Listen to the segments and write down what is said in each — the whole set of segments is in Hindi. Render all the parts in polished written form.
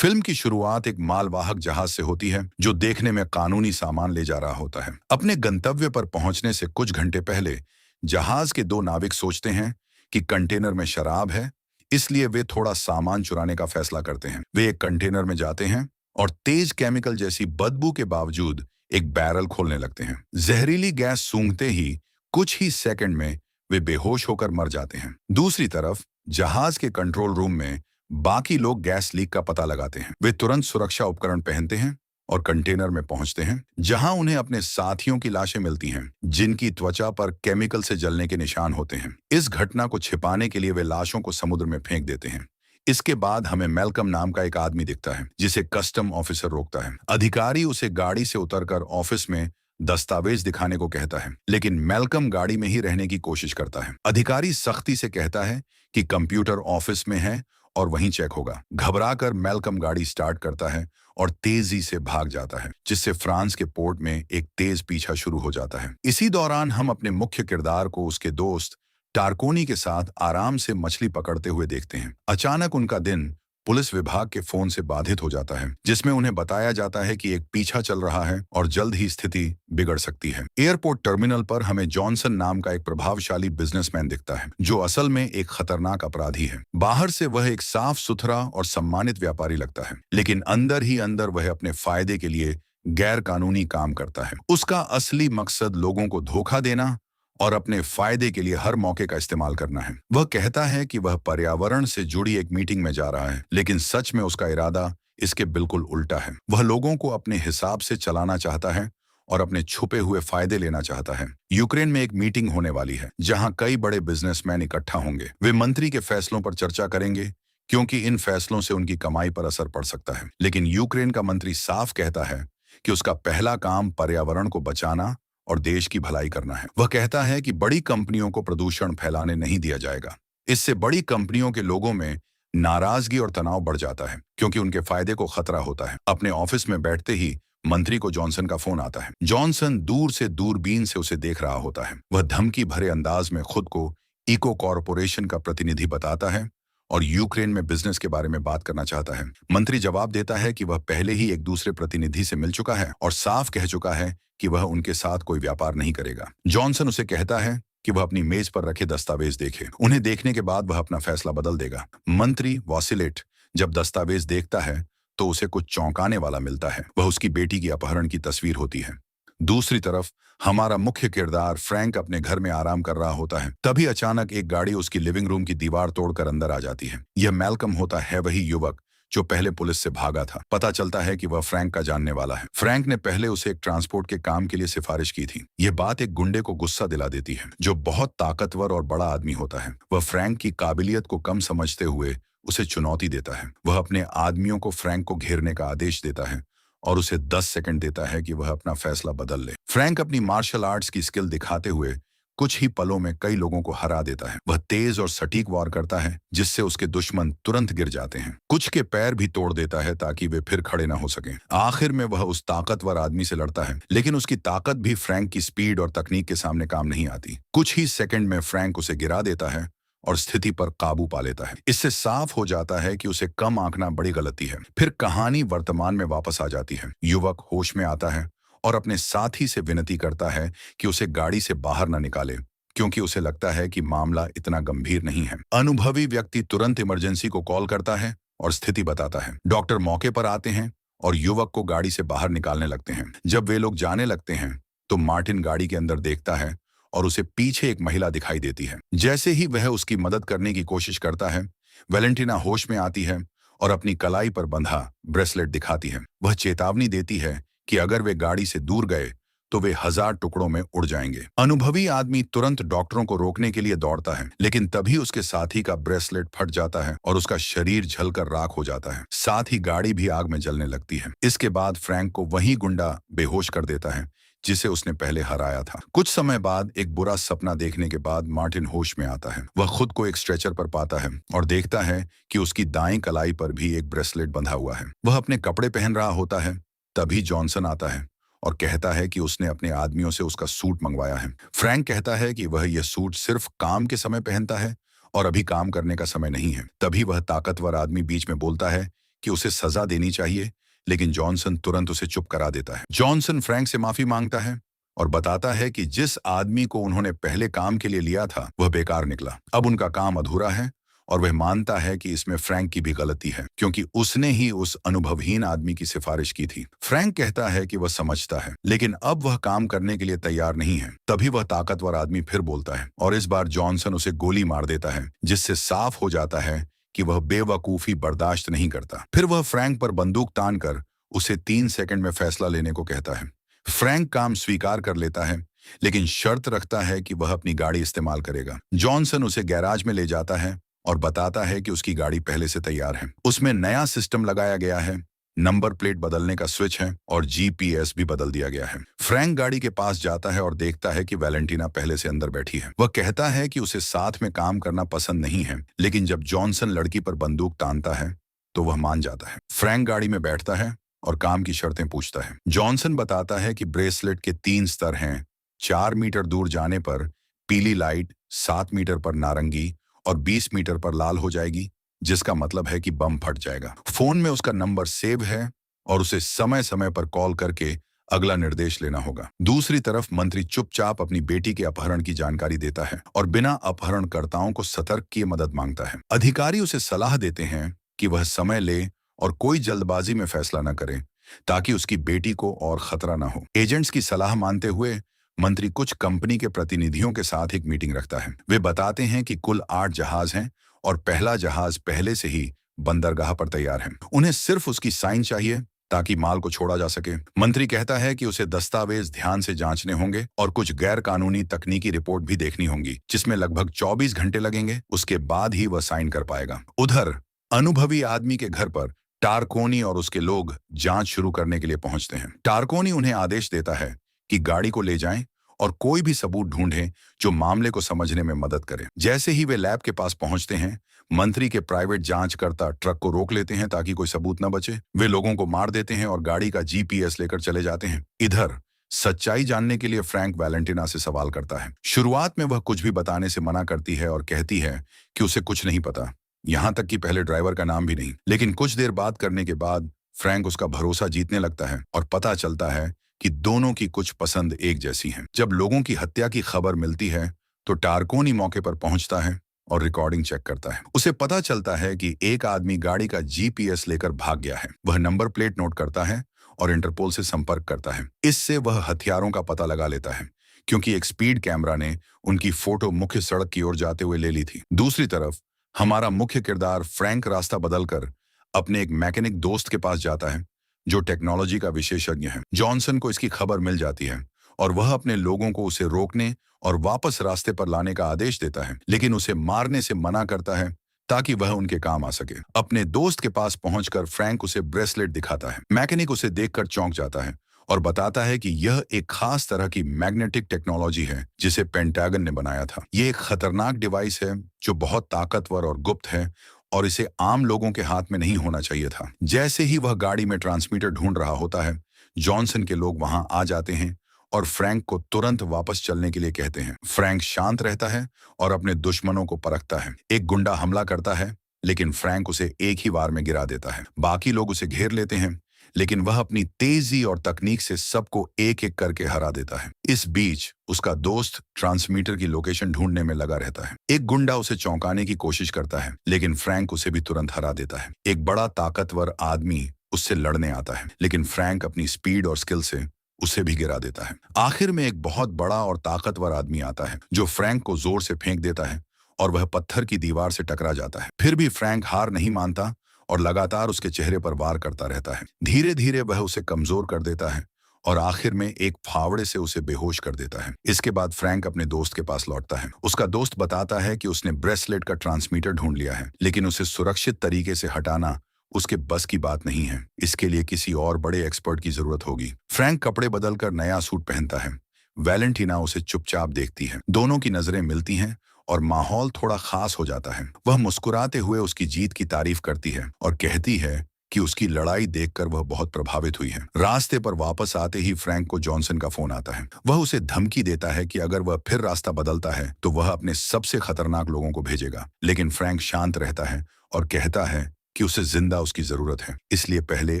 फिल्म की शुरुआत एक मालवाहक जहाज से होती है जो देखने में कानूनी सामान ले जा रहा होता है। अपने गंतव्य पर पहुंचने से कुछ घंटे पहले जहाज के दो नाविक सोचते हैं कि कंटेनर में शराब है, इसलिए वे थोड़ा सामान चुराने का फैसला करते हैं। वे एक कंटेनर में जाते हैं और तेज केमिकल जैसी बदबू के बावजूद एक बैरल खोलने लगते हैं। जहरीली गैस सूंघते ही कुछ ही सेकंड में वे बेहोश होकर मर जाते हैं। दूसरी तरफ जहाज के कंट्रोल रूम में बाकी लोग गैस लीक का पता लगाते हैं। वे तुरंत सुरक्षा उपकरण पहनते हैं और कंटेनर में पहुंचते हैं, जहां उन्हें अपने साथियों की लाशें मिलती हैं, जिनकी त्वचा पर केमिकल से जलने के निशान होते हैं। इस घटना को छिपाने के लिए वे लाशों को समुद्र में फेंक देते हैं। इसके बाद हमें मैल्कम नाम का एक आदमी दिखता है, जिसे कस्टम ऑफिसर रोकता है। अधिकारी उसे गाड़ी से उतरकर ऑफिस में दस्तावेज दिखाने को कहता है, लेकिन मैल्कम गाड़ी में ही रहने की कोशिश करता है। अधिकारी सख्ती से कहता है कि कंप्यूटर ऑफिस में है और वहीं चेक होगा। घबराकर मैल्कम गाड़ी स्टार्ट करता है और तेजी से भाग जाता है, जिससे फ्रांस के पोर्ट में एक तेज पीछा शुरू हो जाता है। इसी दौरान हम अपने मुख्य किरदार को उसके दोस्त टारकोनी के साथ आराम से मछली पकड़ते हुए देखते हैं। अचानक उनका दिन पुलिस विभाग के फोन से बाधित हो जाता है, जिसमें उन्हें बताया जाता है कि एक पीछा चल रहा है और जल्द ही स्थिति बिगड़ सकती है। एयरपोर्ट टर्मिनल पर हमें जॉनसन नाम का एक प्रभावशाली बिजनेसमैन दिखता है, जो असल में एक खतरनाक अपराधी है। बाहर से वह एक साफ सुथरा और सम्मानित व्यापारी लगता है, लेकिन अंदर ही अंदर वह अपने फायदे के लिए गैर कानूनी काम करता है। उसका असली मकसद लोगों को धोखा देना और अपने फायदे के लिए हर मौके का इस्तेमाल करना है। वह कहता है कि वह पर्यावरण से जुड़ी एक मीटिंग में जा रहा है, लेकिन सच में उसका इरादा इसके बिल्कुल उल्टा है। वह लोगों को अपने हिसाब से चलाना चाहता है और अपने छुपे हुए फायदे लेना चाहता है। यूक्रेन में एक मीटिंग होने वाली है, जहां कई बड़े बिजनेसमैन इकट्ठा होंगे। वे मंत्री के फैसलों पर चर्चा करेंगे, क्योंकि इन फैसलों से उनकी कमाई पर असर पड़ सकता है। लेकिन यूक्रेन का मंत्री साफ कहता है कि उसका पहला काम पर्यावरण को बचाना और देश की भलाई करना है। वह कहता है कि बड़ी कंपनियों को प्रदूषण फैलाने नहीं दिया जाएगा। इससे बड़ी कंपनियों के लोगों में नाराजगी और तनाव बढ़ जाता है, क्योंकि उनके फायदे को खतरा होता है। अपने ऑफिस में बैठते ही मंत्री को जॉनसन का फोन आता है। जॉनसन दूर से दूरबीन से उसे देख रहा होता है। वह धमकी भरे अंदाज में खुद को इको कॉरपोरेशन का प्रतिनिधि बताता है और यूक्रेन में बिजनेस के बारे में बात करना चाहता है। मंत्री जवाब देता है कि वह पहले ही एक दूसरे प्रतिनिधि से मिल चुका है और साफ कह चुका है कि वह उनके साथ कोई व्यापार नहीं करेगा। जॉनसन उसे कहता है कि वह अपनी मेज पर रखे दस्तावेज देखे। उन्हें देखने के बाद वह अपना फैसला बदल देगा। मंत्री वॉसिलेट जब दस्तावेज देखता है तो उसे कुछ चौंकाने वाला मिलता है। वह उसकी बेटी की अपहरण की तस्वीर होती है। दूसरी तरफ हमारा मुख्य किरदार फ्रैंक अपने घर में आराम कर रहा होता है। तभी अचानक एक गाड़ी उसकी लिविंग रूम की दीवार तोड़कर अंदर आ जाती है। यह मैल्कम होता है, वही युवक जो पहले पुलिस से भागा था। पता चलता है कि वह फ्रैंक का जानने वाला है। फ्रैंक ने पहले उसे एक ट्रांसपोर्ट के काम के लिए सिफारिश की थी। यह बात एक गुंडे को गुस्सा दिला देती है, जो बहुत ताकतवर और बड़ा आदमी होता है। वह फ्रैंक की काबिलियत को कम समझते हुए उसे चुनौती देता है। वह अपने आदमियों को फ्रैंक को घेरने का आदेश देता है और उसे 10 सेकंड देता है कि वह अपना फैसला बदल ले। फ्रैंक अपनी मार्शल आर्ट्स की स्किल दिखाते हुए कुछ ही पलों में कई लोगों को हरा देता है। वह तेज और सटीक वार करता है, जिससे उसके दुश्मन तुरंत गिर जाते हैं। कुछ के पैर भी तोड़ देता है ताकि वे फिर खड़े ना हो सकें। आखिर में वह उस ताकतवर आदमी से लड़ता है, लेकिन उसकी ताकत भी फ्रैंक की स्पीड और तकनीक के सामने काम नहीं आती। कुछ ही सेकंड में फ्रैंक उसे गिरा देता है और स्थिति पर काबू पा लेता है। इससे साफ हो जाता है कि उसे कम आंकना बड़ी गलती है। फिर कहानी वर्तमान में वापस आ जाती है। युवक होश में आता है और अपने साथी से विनती करता है कि उसे गाड़ी से बाहर न निकाले, क्योंकि उसे लगता है कि मामला इतना गंभीर नहीं है। अनुभवी व्यक्ति तुरंत इमरजेंसी को कॉल करता है और स्थिति बताता है। डॉक्टर मौके पर आते हैं और युवक को गाड़ी से बाहर निकालने लगते हैं। जब वे लोग जाने लगते हैं तो मार्टिन गाड़ी के अंदर देखता है और उसे पीछे एक महिला दिखाई देती है। जैसे ही वह उसकी मदद करने की कोशिश करता है, वैलेंटिना होश में आती है और अपनी कलाई पर बंधा ब्रेसलेट दिखाती है। वह चेतावनी देती है कि अगर वे गाड़ी से दूर गए तो वे 1000 टुकड़ों में उड़ जाएंगे। अनुभवी आदमी तुरंत डॉक्टरों को रोकने के लिए दौड़ता है, लेकिन तभी उसके साथी का ब्रेसलेट फट जाता है और उसका शरीर जलकर राख हो जाता है। साथ ही गाड़ी भी आग में जलने लगती है। इसके बाद फ्रैंक को वही गुंडा बेहोश कर देता है जिसे उसने पहले हराया था। कुछ समय बाद एक बुरा सपना देखने के बाद मार्टिन होश में आता है। वह खुद को एक स्ट्रेचर पर पाता है और देखता है कि उसकी दाईं कलाई पर भी एक ब्रेसलेट बंधा हुआ है। वह अपने कपड़े पहन रहा होता है। तभी जॉनसन आता है और कहता है कि उसने अपने आदमियों से उसका सूट मंगवाया है। फ्रैंक कहता है कि वह यह सूट सिर्फ काम के समय पहनता है और अभी काम करने का समय नहीं है। तभी वह ताकतवर आदमी बीच में बोलता है कि उसे सजा देनी चाहिए, लेकिन जॉनसन तुरंत उसे चुप करा देता है। जॉनसन फ्रैंक से माफी मांगता है और बताता है कि जिस आदमी को उन्होंने पहले काम के लिए लिया था वह बेकार निकला। अब उनका काम अधूरा है और वह मानता है कि इसमें फ्रैंक की भी गलती है, क्योंकि उसने ही उस अनुभवहीन आदमी की सिफारिश की थी। फ्रैंक कहता है कि वह समझता है, लेकिन अब वह काम करने के लिए तैयार नहीं है। तभी वह ताकतवर आदमी फिर बोलता है और इस बार जॉनसन उसे गोली मार देता है, जिससे साफ हो जाता है कि वह बेवकूफी बर्दाश्त नहीं करता। फिर वह फ्रैंक पर बंदूक तान कर उसे 3 सेकंड में फैसला लेने को कहता है। फ्रैंक काम स्वीकार कर लेता है, लेकिन शर्त रखता है कि वह अपनी गाड़ी इस्तेमाल करेगा। जॉनसन उसे गैराज में ले जाता है और बताता है कि उसकी गाड़ी पहले से तैयार है। उसमें नया सिस्टम लगाया गया है, नंबर प्लेट बदलने का स्विच है और जीपीएस भी बदल दिया गया है। फ्रैंक गाड़ी के पास जाता है और देखता है कि वैलेंटीना पहले से अंदर बैठी है। वह कहता है कि उसे साथ में काम करना पसंद नहीं है, लेकिन जब जॉनसन लड़की पर बंदूक तानता है तो वह मान जाता है। फ्रैंक गाड़ी में बैठता है और काम की शर्तें पूछता है। जॉनसन बताता है कि ब्रेसलेट के 3 स्तर हैं। 4 मीटर दूर जाने पर पीली लाइट, 7 मीटर पर नारंगी और 20 मीटर पर लाल हो जाएगी, जिसका मतलब है कि बम फट जाएगा। फोन में उसका नंबर सेव है और उसे समय समय पर कॉल करके अगला निर्देश लेना होगा। दूसरी तरफ मंत्री चुपचाप अपनी बेटी के अपहरण की जानकारी देता है और बिना अपहरणकर्ताओं को सतर्क किए मदद मांगता है। अधिकारी उसे सलाह देते हैं कि वह समय ले और कोई जल्दबाजी में फैसला न करे, ताकि उसकी बेटी को और खतरा न हो। एजेंट्स की सलाह मानते हुए मंत्री कुछ कंपनी के प्रतिनिधियों के साथ एक मीटिंग रखता है। वे बताते हैं कि कुल 8 जहाज हैं और पहला जहाज पहले से ही बंदरगाह पर तैयार है। उन्हें सिर्फ उसकी साइन चाहिए ताकि माल को छोड़ा जा सके। मंत्री कहता है कि उसे दस्तावेज ध्यान से जांचने होंगे और कुछ गैर कानूनी तकनीकी रिपोर्ट भी देखनी होंगी, जिसमें लगभग 24 घंटे लगेंगे। उसके बाद ही वह साइन कर पाएगा। उधर अनुभवी आदमी के घर पर टारकोनी और उसके लोग जांच शुरू करने के लिए पहुंचते हैं। टारकोनी उन्हें आदेश देता है कि गाड़ी को ले जाएं और कोई भी सबूत ढूंढें जो मामले को समझने में मदद करे। जैसे ही वे लैब के पास पहुंचते हैं, मंत्री के प्राइवेट जांचकर्ता ट्रक को रोक लेते हैं ताकि कोई सबूत न बचे। वे लोगों को मार देते हैं और गाड़ी का जीपीएस लेकर चले जाते हैं। इधर सच्चाई जानने के लिए फ्रैंक वैलेंटीना से सवाल करता है। शुरुआत में वह कुछ भी बताने से मना करती है और कहती है कि उसे कुछ नहीं पता, यहाँ तक कि पहले ड्राइवर का नाम भी नहीं। लेकिन कुछ देर बात करने के बाद फ्रैंक उसका भरोसा जीतने लगता है और पता चलता है कि दोनों की कुछ पसंद एक जैसी हैं। जब लोगों की हत्या की खबर मिलती है तो टारकोनी मौके पर पहुंचता है और रिकॉर्डिंग चेक करता है। उसे पता चलता है कि एक आदमी गाड़ी का जीपीएस लेकर भाग गया है। वह नंबर प्लेट नोट करता है और इंटरपोल से संपर्क करता है। इससे वह हथियारों का पता लगा लेता है, क्योंकि एक स्पीड कैमरा ने उनकी फोटो मुख्य सड़क की ओर जाते हुए ले ली थी। दूसरी तरफ हमारा मुख्य किरदार फ्रैंक रास्ता बदलकर अपने एक मैकेनिक दोस्त के पास जाता है जो टेक्नोलॉजी का विशेषज्ञ है। जॉनसन को इसकी खबर मिल जाती है और वह अपने लोगों को उसे रोकने और वापस रास्ते पर लाने का आदेश देता है, लेकिन उसे मारने से मना करता है ताकि वह उनके काम आ सके। अपने दोस्त के पास पहुंचकर फ्रैंक उसे ब्रेसलेट दिखाता है। मैकेनिक उसे देखकर चौंक जाता है और बताता है कि यह एक खास तरह की मैग्नेटिक टेक्नोलॉजी है जिसे पेंटागन ने बनाया था। ये एक खतरनाक डिवाइस है जो बहुत ताकतवर और गुप्त है और इसे आम लोगों के हाथ में नहीं होना चाहिए था। जैसे ही वह गाड़ी में ट्रांसमीटर ढूंढ रहा होता है, जॉनसन के लोग वहां आ जाते हैं और फ्रैंक को तुरंत वापस चलने के लिए कहते हैं। फ्रैंक शांत रहता है और अपने दुश्मनों को परखता है। एक गुंडा हमला करता है, लेकिन फ्रैंक उसे एक ही वार में गिरा देता है। बाकी लोग उसे घेर लेते हैं, लेकिन वह अपनी तेजी और तकनीक से सबको एक एक करके हरा देता है। इस बीच उसका दोस्त ट्रांसमीटर की लोकेशन ढूंढने में लगा रहता है। एक गुंडा उसे चौंकाने की कोशिश करता है, लेकिन फ्रैंक उसे भी तुरंत हरा देता है। एक बड़ा ताकतवर आदमी उससे लड़ने आता है, लेकिन फ्रैंक अपनी स्पीड और स्किल से उसे भी गिरा देता है। आखिर में एक बहुत बड़ा और ताकतवर आदमी आता है जो फ्रैंक को जोर से फेंक देता है और वह पत्थर की दीवार से टकरा जाता है। फिर भी फ्रैंक हार नहीं मानता और लगातार उसके चेहरे पर वार करता रहता है। धीरे धीरे वह उसे कमजोर कर देता है और आखिर में एक फावड़े से उसे बेहोश कर देता है। इसके बाद फ्रैंक अपने दोस्त के पास लौटता है। उसका दोस्त बताता है कि उसने ब्रेसलेट का ट्रांसमीटर ढूंढ लिया है, लेकिन उसे सुरक्षित तरीके से हटाना उसके बस की बात नहीं है। इसके लिए किसी और बड़े एक्सपर्ट की जरूरत होगी। फ्रैंक कपड़े बदलकर नया सूट पहनता है। वैलेंटीना उसे चुपचाप देखती है। दोनों की नजरें मिलती हैं और माहौल थोड़ा खास हो जाता है। वह मुस्कुराते हुए उसकी जीत की तारीफ करती है और कहती है कि उसकी लड़ाई देखकर वह बहुत प्रभावित हुई है। रास्ते पर वापस आते ही फ्रैंक को जॉनसन का फोन आता है। वह उसे धमकी देता है कि अगर वह फिर रास्ता बदलता है तो वह अपने सबसे खतरनाक लोगों को भेजेगा, लेकिन फ्रैंक शांत रहता है और कहता है कि उसे जिंदा उसकी जरूरत है, इसलिए पहले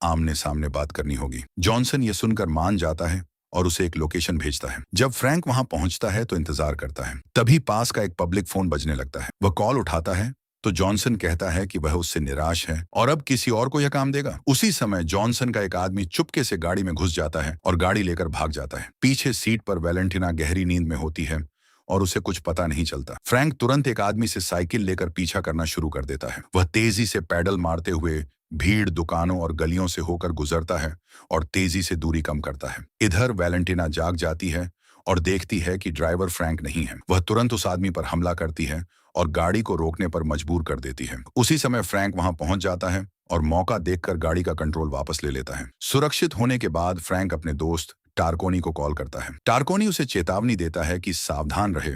आमने सामने बात करनी होगी। जॉनसन ये सुनकर मान जाता है और उसे एक लोकेशन भेजता है। जब फ्रैंक वहां पहुंचता है तो इंतजार करता है। तभी पास का एक पब्लिक फोन बजने लगता है। वह कॉल उठाता है तो जॉनसन कहता है कि वह उससे निराश है और अब किसी और को यह काम देगा। उसी समय जॉनसन का एक आदमी चुपके से गाड़ी में घुस जाता है और गाड़ी लेकर भाग जाता है। पीछे सीट पर वैलेंटिना गहरी नींद में होती है और उसे कुछ पता नहीं चलता। फ्रैंक तुरंत एक आदमी से साइकिल लेकर पीछा करना शुरू कर देता है। वह तेजी से पैडल मारते हुए भीड़, दुकानों और गलियों से होकर गुजरता है और तेजी से दूरी कम करता है। इधर वैलेंटिना जाग जाती है और देखती है कि ड्राइवर फ्रैंक नहीं है। वह तुरंत उस आदमी पर हमला करती है और गाड़ी को रोकने पर मजबूर कर देती है। उसी समय फ्रैंक वहां पहुंच जाता है और मौका देखकर गाड़ी का कंट्रोल वापस ले लेता है। सुरक्षित होने के बाद फ्रैंक अपने दोस्त टारकोनी को कॉल करता है। टारकोनी उसे चेतावनी देता है कि सावधान रहे,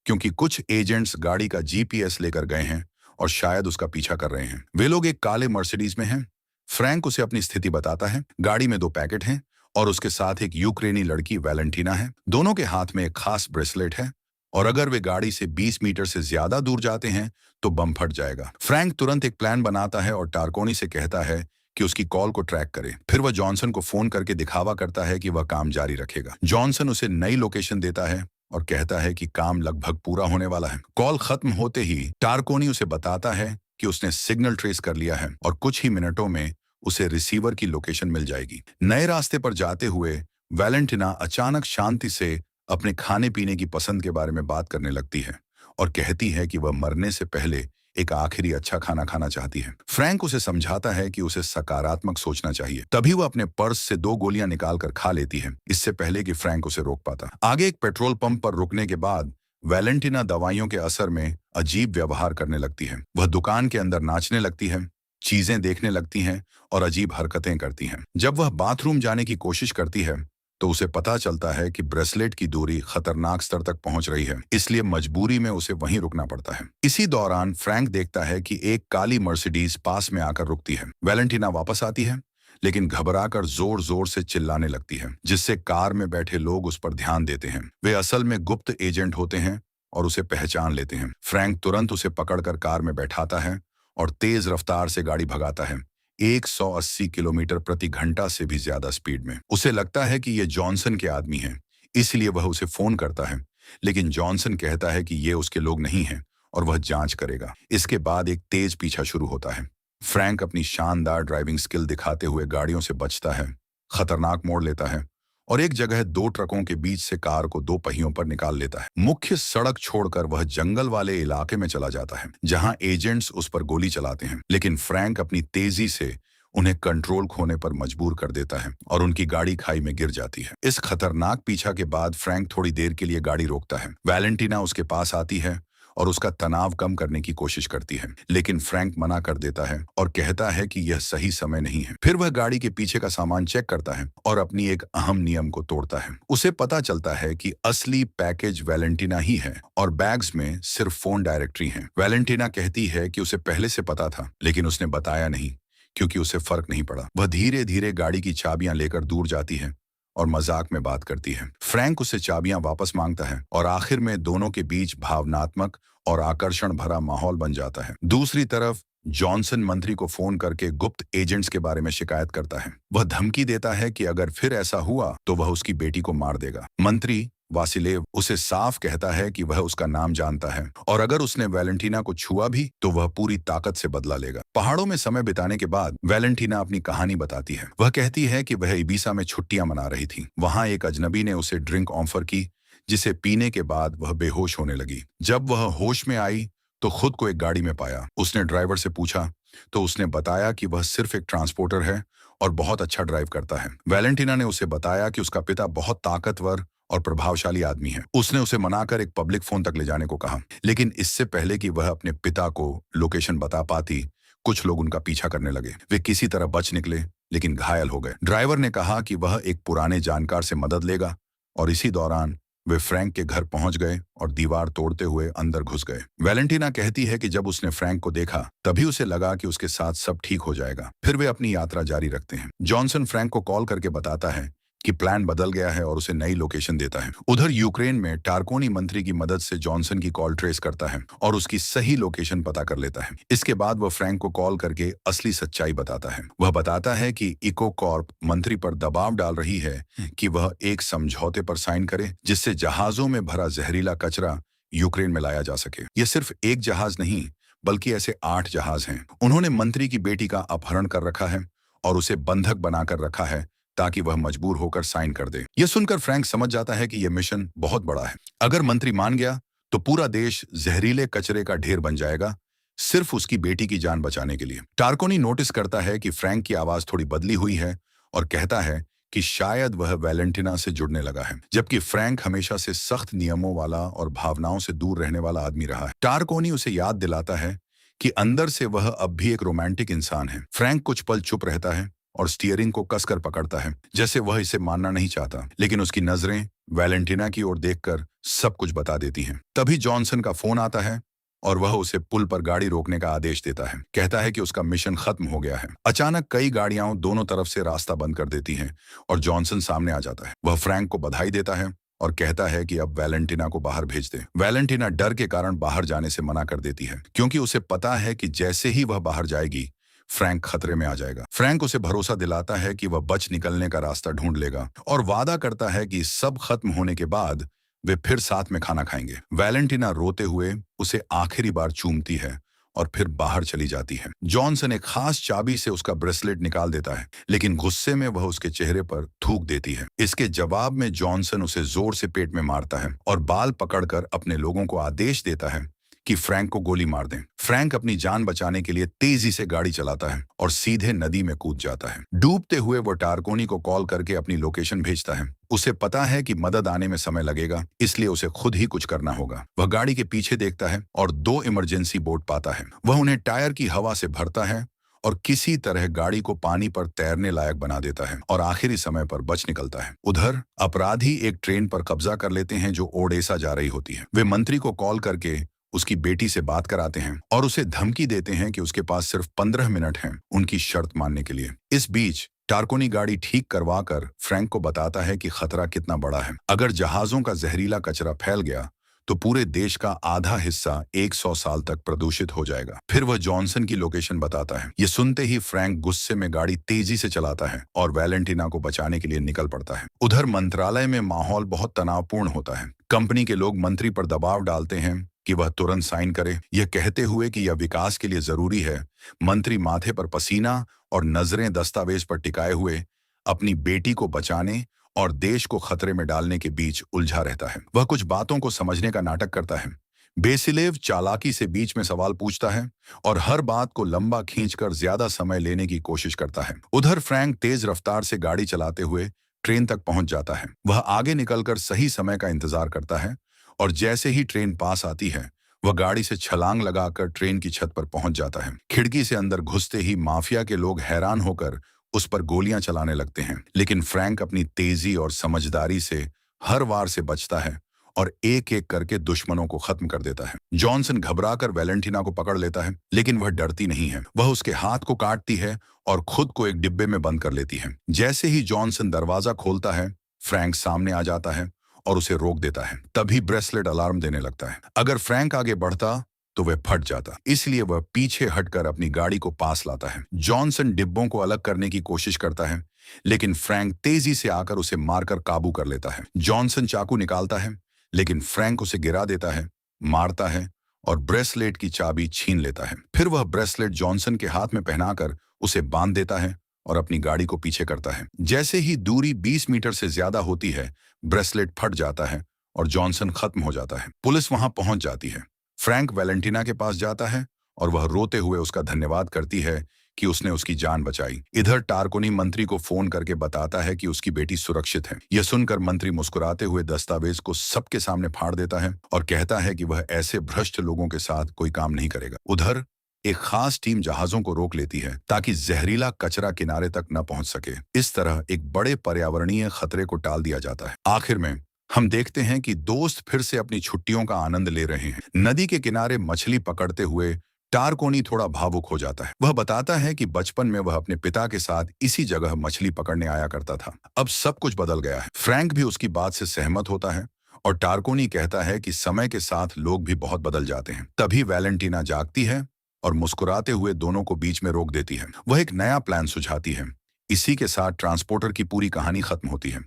क्योंकि कुछ एजेंट्स गाड़ी का जीपीएस लेकर गए हैं और शायद उसका पीछा कर रहे हैं। वे लोग एक काले मर्सिडीज में हैं। फ्रैंक उसे अपनी स्थिति बताता है। गाड़ी में 2 पैकेट हैं और उसके साथ एक यूक्रेनी लड़की वैलेंटिना है। दोनों के हाथ में एक खास ब्रेसलेट है और अगर वे गाड़ी से 20 मीटर से ज्यादा दूर जाते हैं तो बम फट जाएगा। फ्रैंक तुरंत एक प्लान बनाता है और टारकोनी से कहता है कि उसकी कॉल को ट्रैक करे। फिर वह जॉनसन को फोन करके दिखावा करता है कि वह काम जारी रखेगा। जॉनसन उसे नई लोकेशन देता है और कहता है कि काम लगभग पूरा होने वाला है। कॉल खत्म होते ही टारकोनी उसे बताता है कि उसने सिग्नल ट्रेस कर लिया है और कुछ ही मिनटों में उसे रिसीवर की लोकेशन मिल जाएगी। नए रास्ते पर जाते हुए वैलेंटिना अचानक शांति से अपने खाने पीने की पसंद के बारे में बात करने लगती है और कहती है कि वह मरने से पहले एक आखिरी अच्छा खाना खाना चाहती है। फ्रैंक उसे समझाता है कि उसे सकारात्मक सोचना चाहिए। तभी वह अपने पर्स से 2 गोलियां निकालकर खा लेती है, इससे पहले कि फ्रैंक उसे रोक पाता। आगे एक पेट्रोल पंप पर रुकने के बाद वैलेंटिना दवाइयों के असर में अजीब व्यवहार करने लगती है। वह दुकान के अंदर नाचने लगती है, चीजें देखने लगती हैं और अजीब हरकतें करती हैं। जब वह बाथरूम जाने की कोशिश करती है तो उसे पता चलता है कि ब्रेसलेट की दूरी खतरनाक स्तर तक पहुंच रही है, इसलिए मजबूरी में उसे वहीं रुकना पड़ता है। इसी दौरान फ्रैंक देखता है कि एक काली मर्सिडीज पास में आकर रुकती है। वैलेंटिना वापस आती है, लेकिन घबराकर जोर जोर से चिल्लाने लगती है, जिससे कार में बैठे लोग उस पर ध्यान देते हैं। वे असल में गुप्त एजेंट होते हैं और उसे पहचान लेते हैं। फ्रैंक तुरंत उसे पकड़कर कार में बैठाता है और तेज रफ्तार से गाड़ी भगाता है, 180 किलोमीटर प्रति घंटा से भी ज्यादा स्पीड में। उसे लगता है कि ये जॉनसन के आदमी हैं, इसलिए वह उसे फोन करता है, लेकिन जॉनसन कहता है कि ये उसके लोग नहीं हैं और वह जांच करेगा। इसके बाद एक तेज पीछा शुरू होता है। फ्रैंक अपनी शानदार ड्राइविंग स्किल दिखाते हुए गाड़ियों से बचता है, खतरनाक मोड़ लेता है और एक जगह 2 ट्रकों के बीच से कार को 2 पहियों पर निकाल लेता है। मुख्य सड़क छोड़कर वह जंगल वाले इलाके में चला जाता है, जहां एजेंट्स उस पर गोली चलाते हैं, लेकिन फ्रैंक अपनी तेजी से उन्हें कंट्रोल खोने पर मजबूर कर देता है और उनकी गाड़ी खाई में गिर जाती है। इस खतरनाक पीछा के बाद फ्रैंक थोड़ी देर के लिए गाड़ी रोकता है। वैलेंटिना उसके पास आती है और उसका तनाव कम करने की कोशिश करती है, लेकिन फ्रैंक मना कर देता है और कहता है कि यह सही समय नहीं है। फिर वह गाड़ी के पीछे का सामान चेक करता है और अपनी एक अहम नियम को तोड़ता है। उसे पता चलता है कि असली पैकेज वैलेंटिना ही है और बैग्स में सिर्फ फोन डायरेक्टरी है। वैलेंटिना कहती है कि उसे पहले से पता था, लेकिन उसने बताया नहीं क्योंकि उसे फर्क नहीं पड़ा। वह धीरे धीरे गाड़ी की चाबियां लेकर दूर जाती है और मजाक में बात करती है। फ्रैंक उससे चाबियां वापस मांगता है और आखिर में दोनों के बीच भावनात्मक और आकर्षण भरा माहौल बन जाता है। दूसरी तरफ जॉनसन मंत्री को फोन करके गुप्त एजेंट्स के बारे में शिकायत करता है। वह धमकी देता है कि अगर फिर ऐसा हुआ तो वह उसकी बेटी को मार देगा। मंत्री वासिलेव उसे साफ कहता है कि वह उसका नाम जानता है और अगर उसने वैलेंटिना को छुआ भी तो वह पूरी ताकत से बदला लेगा। पहाड़ों में समय बिताने के बाद वैलेंटिना अपनी कहानी बताती है। वह कहती है कि वह इबीसा में छुट्टियां मना रही थी। वहां एक अजनबी ने उसे ड्रिंक ऑफर की, जिसे पीने के बाद वह बेहोश होने लगी। जब वह होश में आई तो खुद को एक गाड़ी में पाया। उसने ड्राइवर से पूछा तो उसने बताया कि वह सिर्फ एक ट्रांसपोर्टर है और बहुत अच्छा ड्राइव करता है। वैलेंटिना ने उसे बताया कि उसका पिता बहुत ताकतवर और प्रभावशाली आदमी है। उसने उसे मनाकर एक पब्लिक फोन तक ले जाने को कहा, लेकिन इससे पहले कि वह अपने पिता को लोकेशन बता पाती, कुछ लोग उनका पीछा करने लगे। वे किसी तरह बच निकले, लेकिन घायल हो गए। ड्राइवर ने कहा कि वह एक पुराने जानकार से मदद लेगा और इसी दौरान वे फ्रैंक के घर पहुंच गए और दीवार तोड़ते हुए अंदर घुस गए। वैलेंटिना कहती है कि जब उसने फ्रैंक को देखा तभी उसे लगा कि उसके साथ सब ठीक हो जाएगा। फिर वे अपनी यात्रा जारी रखते हैं। जॉनसन फ्रैंक को कॉल करके बताता है कि प्लान बदल गया है और उसे नई लोकेशन देता है। उधर यूक्रेन में टारकोनी मंत्री की मदद से जॉनसन की कॉल ट्रेस करता है और उसकी सही लोकेशन पता कर लेता है। इसके बाद वह फ्रैंक को कॉल करके असली सच्चाई बताता है। वह बताता है कि इको कॉर्प मंत्री पर दबाव डाल रही है कि वह एक समझौते पर साइन करे जिससे जहाजों में भरा जहरीला कचरा यूक्रेन में लाया जा सके। यह सिर्फ एक जहाज नहीं बल्कि ऐसे 8 जहाज हैं। उन्होंने मंत्री की बेटी का अपहरण कर रखा है और उसे बंधक बनाकर रखा है ताकि वह मजबूर होकर साइन कर दे। यह सुनकर फ्रैंक समझ जाता है कि यह मिशन बहुत बड़ा है। अगर मंत्री मान गया तो पूरा देश जहरीले कचरे का ढेर बन जाएगा, सिर्फ उसकी बेटी की जान बचाने के लिए। टारकोनी नोटिस करता है कि फ्रैंक की आवाज थोड़ी बदली हुई है और कहता है कि शायद वह वैलेंटिना से जुड़ने लगा है, जबकि फ्रैंक हमेशा से सख्त नियमों वाला और भावनाओं से दूर रहने वाला आदमी रहा है। टारकोनी उसे याद दिलाता है कि अंदर से वह अब भी एक रोमांटिक इंसान है। फ्रैंक कुछ पल चुप रहता है और स्टीयरिंग को कसकर पकड़ता है, जैसे वह इसे मानना नहीं चाहता, लेकिन उसकी नजरें वैलेंटिना की ओर देखकर सब कुछ बता देती हैं। तभी जॉनसन का फोन आता है और वह उसे पुल पर गाड़ी रोकने का आदेश देता है। कहता है कि उसका मिशन खत्म हो गया है। अचानक कई गाड़ियां दोनों तरफ से रास्ता बंद कर देती हैं और जॉनसन सामने आ जाता है। वह फ्रैंक को बधाई देता है और कहता है कि अब वैलेंटिना को बाहर भेज दे। वैलेंटिना डर के कारण बाहर जाने से मना कर देती है, क्योंकि उसे पता है कि जैसे ही वह बाहर जाएगी फ्रैंक खतरे में आ जाएगा। फ्रैंक उसे भरोसा दिलाता है कि वह बच निकलने का रास्ता ढूंढ लेगा और वादा करता है कि सब खत्म होने के बाद वे फिर साथ में खाना खाएंगे। वैलेंटिना रोते हुए उसे आखिरी बार चूमती है और फिर बाहर चली जाती है। जॉनसन एक खास चाबी से उसका ब्रेसलेट निकाल देता है, लेकिन गुस्से में वह उसके चेहरे पर थूक देती है। इसके जवाब में जॉनसन उसे जोर से पेट में मारता है और बाल पकड़कर अपने लोगों को आदेश देता है कि फ्रैंक को गोली मार दें। फ्रैंक अपनी जान बचाने के लिए तेजी से गाड़ी चलाता है और सीधे नदी में कूद जाता है। डूबते हुए वो टारकोनी को कॉल करके अपनी लोकेशन भेजता है। उसे पता है कि मदद आने में समय लगेगा, इसलिए उसे खुद ही कुछ करना होगा। वह गाड़ी के पीछे देखता है और 2 इमरजेंसी बोट पाता है। वह उन्हें टायर की हवा से भरता है और किसी तरह गाड़ी को पानी पर तैरने लायक बना देता है और आखिरी समय पर बच निकलता है। उधर अपराधी एक ट्रेन पर कब्जा कर लेते हैं जो ओडेसा जा रही होती है। वे मंत्री को कॉल करके उसकी बेटी से बात कराते हैं और उसे धमकी देते हैं कि उसके पास सिर्फ 15 मिनट हैं उनकी शर्त मानने के लिए। इस बीच टारकोनी गाड़ी ठीक करवा कर फ्रैंक को बताता है कि खतरा कितना बड़ा है। अगर जहाजों का जहरीला कचरा फैल गया तो पूरे देश का आधा हिस्सा 100 साल तक प्रदूषित हो जाएगा। फिर वह जॉनसन की लोकेशन बताता है। ये सुनते ही फ्रैंक गुस्से में गाड़ी तेजी से चलाता है और वैलेंटिना को बचाने के लिए निकल पड़ता है। उधर मंत्रालय में माहौल बहुत तनावपूर्ण होता है। कंपनी के लोग मंत्री पर दबाव डालते हैं कि वह तुरंत साइन करे, यह कहते हुए कि यह विकास के लिए जरूरी है। मंत्री माथे पर पसीना और नजरें दस्तावेज पर टिकाए हुए अपनी बेटी को बचाने और देश को खतरे में डालने के बीच उलझा रहता है। वह कुछ बातों को समझने का नाटक करता है। बेसिलेव चालाकी से बीच में सवाल पूछता है और हर बात को लंबा खींचकर ज्यादा समय लेने की कोशिश करता है। उधर फ्रैंक तेज रफ्तार से गाड़ी चलाते हुए ट्रेन तक पहुंच जाता है। वह आगे निकलकर सही समय का इंतजार करता है और जैसे ही ट्रेन पास आती है वह गाड़ी से छलांग लगाकर ट्रेन की छत पर पहुंच जाता है। खिड़की से अंदर घुसते ही माफिया के लोग हैरान होकर उस पर गोलियां चलाने लगते हैं, लेकिन फ्रैंक अपनी तेजी और समझदारी से हर वार से बचता है और एक एक करके दुश्मनों को खत्म कर देता है। जॉनसन घबराकर वैलेंटिना को पकड़ लेता है, लेकिन वह डरती नहीं है। वह उसके हाथ को काटती है और खुद को एक डिब्बे में बंद कर लेती है। जैसे ही जॉनसन दरवाजा खोलता है फ्रैंक सामने आ जाता है और उसे रोक देता है। तभी ब्रेसलेट अलार्म देने लगता है। अगर फ्रैंक आगे बढ़ता तो वह फट जाता, इसलिए वह पीछे हटकर अपनी गाड़ी को पास लाता है। जॉनसन डिब्बों को अलग करने की कोशिश करता है, लेकिन फ्रैंक तेजी से आकर उसे मारकर काबू कर लेता है। जॉनसन चाकू निकालता है, लेकिन फ्रैंक उसे गिरा देता है, मारता है और ब्रेसलेट की चाबी छीन लेता है। फिर वह ब्रेसलेट जॉनसन के हाथ में पहनाकर उसे बांध देता है और अपनी गाड़ी को पीछे करता है। जैसे ही दूरी 20 मीटर से ज्यादा होती है ब्रेसलेट फट जाता है और जॉनसन खत्म हो जाता है। पुलिस वहां पहुंच जाती है। फ्रैंक वैलेंटिना के पास जाता है और वह रोते हुए उसका धन्यवाद करती है कि उसने उसकी जान बचाई। इधर टारकोनी मंत्री को फोन करके बताता है कि उसकी बेटी सुरक्षित है। यह सुनकर मंत्री मुस्कुराते हुए दस्तावेज को सबके सामने फाड़ देता है और कहता है कि वह ऐसे भ्रष्ट लोगों के साथ कोई काम नहीं करेगा। उधर एक खास टीम जहाजों को रोक लेती है ताकि जहरीला कचरा किनारे तक न पहुंच सके। इस तरह एक बड़े पर्यावरणीय खतरे को टाल दिया जाता है। आखिर में हम देखते हैं कि दोस्त फिर से अपनी छुट्टियों का आनंद ले रहे हैं। नदी के किनारे मछली पकड़ते हुए टारकोनी थोड़ा भावुक हो जाता है। वह बताता है कि बचपन में वह अपने पिता के साथ इसी जगह मछली पकड़ने आया करता था। अब सब कुछ बदल गया है। फ्रैंक भी उसकी बात से सहमत होता है और टारकोनी कहता है कि समय के साथ लोग भी बहुत बदल जाते हैं। तभी वैलेंटीना जागती है और मुस्कुराते हुए दोनों को बीच में रोक देती है। वह एक नया प्लान सुझाती है। इसी के साथ ट्रांसपोर्टर की पूरी कहानी खत्म होती है।